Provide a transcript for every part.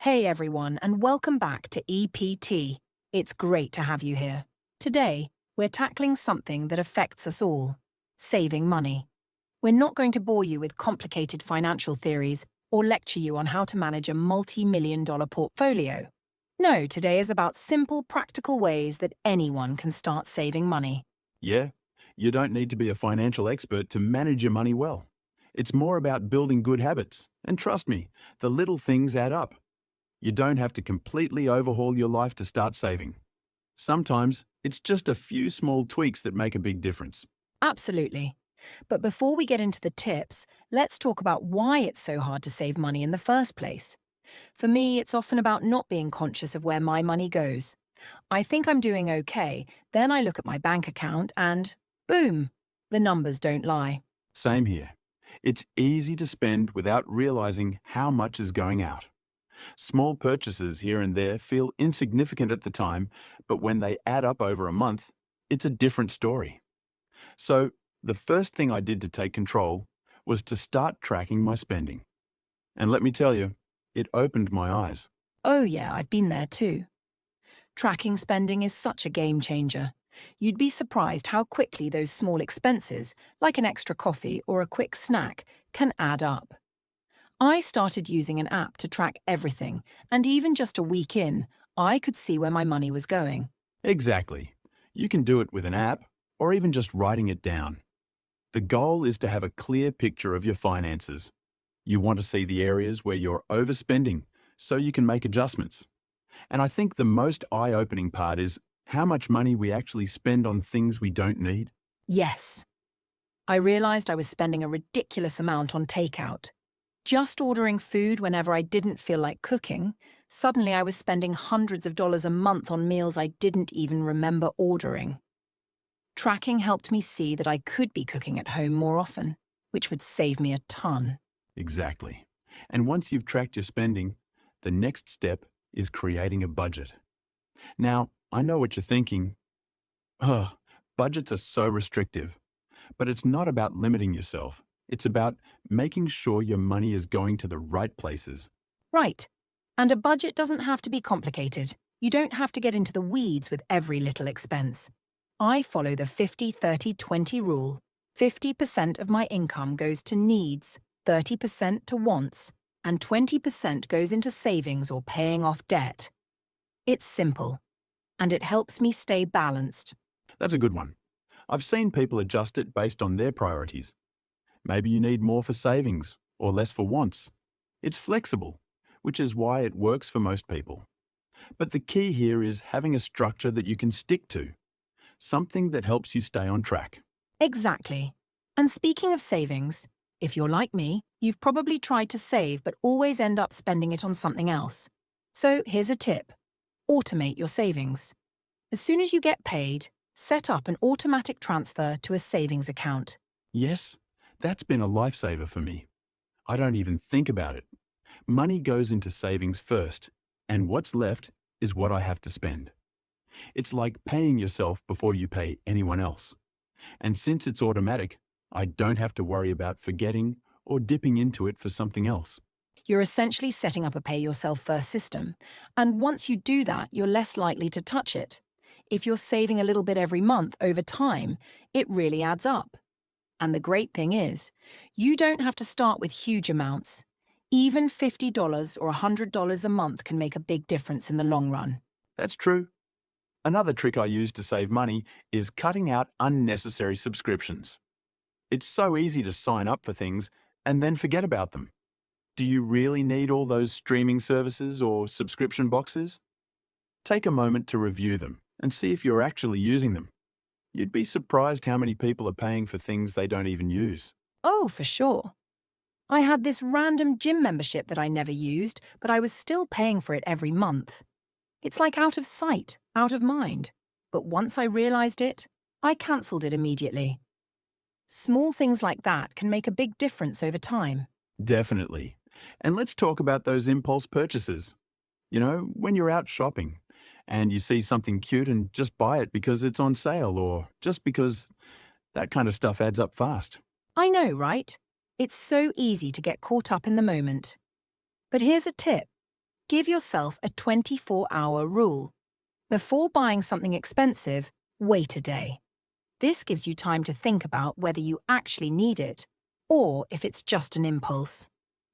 Hey everyone, and welcome back to EPT. It's great to have you here. Today, we're tackling something that affects us all: saving money. We're not going to bore you with complicated financial theories or lecture you on how to manage a multi-million-dollar portfolio. No, today is about simple, practical ways that anyone can start saving money. Yeah, you don't need to be a financial expert to manage your money well. It's more about building good habits. And trust me, the little things add up. You don't have to completely overhaul your life to start saving. Sometimes it's just a few small tweaks that make a big difference. Absolutely. But before we get into the tips, let's talk about why it's so hard to save money in the first place. For me, it's often about not being conscious of where my money goes. I think I'm doing okay, then I look at my bank account and boom, the numbers don't lie. Same here. It's easy to spend without realizing how much is going out. Small purchases here and there feel insignificant at the time, but when they add up over a month, it's a different story. So, the first thing I did to take control was to start tracking my spending. And let me tell you, it opened my eyes. Oh yeah, I've been there too. Tracking spending is such a game changer. You'd be surprised how quickly those small expenses, like an extra coffee or a quick snack, can add up. I started using an app to track everything, and even just a week in, I could see where my money was going. Exactly. You can do it with an app or even just writing it down. The goal is to have a clear picture of your finances. You want to see the areas where you're overspending so you can make adjustments. And I think the most eye-opening part is how much money we actually spend on things we don't need. Yes, I realized I was spending a ridiculous amount on takeout. Just ordering food whenever I didn't feel like cooking, suddenly I was spending hundreds of dollars a month on meals I didn't even remember ordering. Tracking helped me see that I could be cooking at home more often, which would save me a ton. Exactly. And once you've tracked your spending, the next step is creating a budget. Now, I know what you're thinking. Ugh, budgets are so restrictive. But it's not about limiting yourself. It's about making sure your money is going to the right places. Right. And a budget doesn't have to be complicated. You don't have to get into the weeds with every little expense. I follow the 50-30-20 rule. 50% of my income goes to needs, 30% to wants, and 20% goes into savings or paying off debt. It's simple, and it helps me stay balanced. That's a good one. I've seen people adjust it based on their priorities. Maybe you need more for savings or less for wants. It's flexible, which is why it works for most people. But the key here is having a structure that you can stick to, something that helps you stay on track. Exactly. And speaking of savings, if you're like me, you've probably tried to save but always end up spending it on something else. So here's a tip. Automate your savings. As soon as you get paid, set up an automatic transfer to a savings account. Yes, that's been a lifesaver for me. I don't even think about it. Money goes into savings first, and what's left is what I have to spend. It's like paying yourself before you pay anyone else. And since it's automatic, I don't have to worry about forgetting or dipping into it for something else. You're essentially setting up a pay-yourself-first system, and once you do that, you're less likely to touch it. If you're saving a little bit every month over time, it really adds up. And the great thing is, you don't have to start with huge amounts. Even $50 or $100 a month can make a big difference in the long run. That's true. Another trick I use to save money is cutting out unnecessary subscriptions. It's so easy to sign up for things and then forget about them. Do you really need all those streaming services or subscription boxes? Take a moment to review them and see if you're actually using them. You'd be surprised how many people are paying for things they don't even use. Oh, for sure. I had this random gym membership that I never used, but I was still paying for it every month. It's like out of sight, out of mind. But once I realized it, I cancelled it immediately. Small things like that can make a big difference over time. Definitely. And let's talk about those impulse purchases. You know, when you're out shopping and you see something cute and just buy it because it's on sale or just because that kind of stuff adds up fast. I know, right? It's so easy to get caught up in the moment. But here's a tip. Give yourself a 24-hour rule. Before buying something expensive, wait a day. This gives you time to think about whether you actually need it or if it's just an impulse.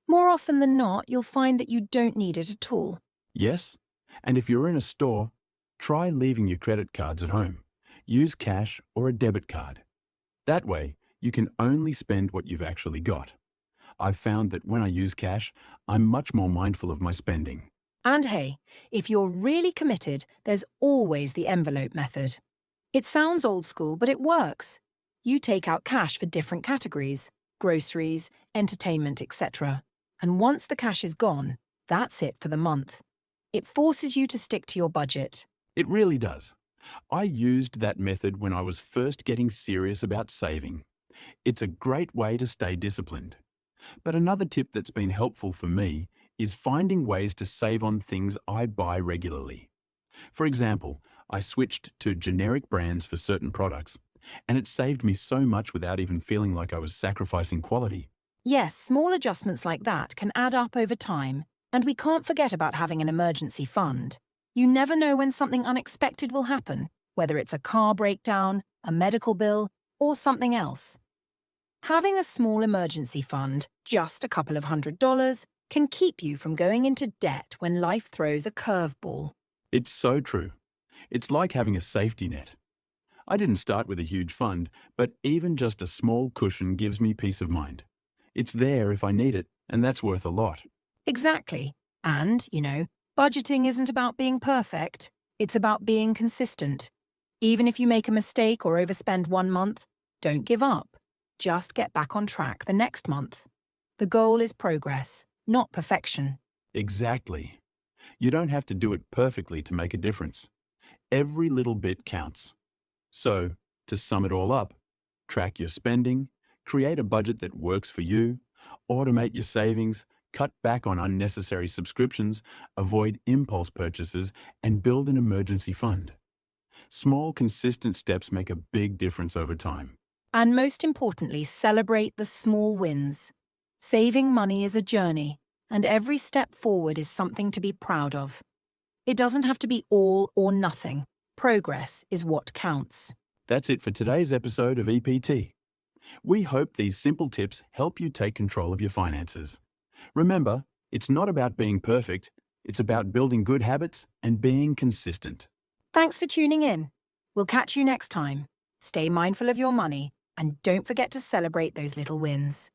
More often than not, you'll find that you don't need it at all. Yes, and if you're in a store, try leaving your credit cards at home. Use cash or a debit card. That way, you can only spend what you've actually got. I've found that when I use cash, I'm much more mindful of my spending. And hey, if you're really committed, there's always the envelope method. It sounds old school, but it works. You take out cash for different categories, groceries, entertainment, etc. And once the cash is gone, that's it for the month. It forces you to stick to your budget. It really does. I used that method when I was first getting serious about saving. It's a great way to stay disciplined. But another tip that's been helpful for me is finding ways to save on things I buy regularly. For example, I switched to generic brands for certain products, and it saved me so much without even feeling like I was sacrificing quality. Yes, small adjustments like that can add up over time, and we can't forget about having an emergency fund. You never know when something unexpected will happen, whether it's a car breakdown, a medical bill, or something else. Having a small emergency fund, just a couple of $100s, can keep you from going into debt when life throws a curveball. It's so true. It's like having a safety net. I didn't start with a huge fund, but even just a small cushion gives me peace of mind. It's there if I need it, and that's worth a lot. Exactly. And, budgeting isn't about being perfect. It's about being consistent. Even if you make a mistake or overspend one month, don't give up. Just get back on track the next month. The goal is progress, not perfection. Exactly. You don't have to do it perfectly to make a difference. Every little bit counts. So, to sum it all up, track your spending, create a budget that works for you, automate your savings, cut back on unnecessary subscriptions, avoid impulse purchases, and build an emergency fund. Small, consistent steps make a big difference over time. And most importantly, celebrate the small wins. Saving money is a journey, and every step forward is something to be proud of. It doesn't have to be all or nothing. Progress is what counts. That's it for today's episode of EPT. We hope these simple tips help you take control of your finances. Remember, it's not about being perfect, it's about building good habits and being consistent. Thanks for tuning in. We'll catch you next time. Stay mindful of your money, and don't forget to celebrate those little wins.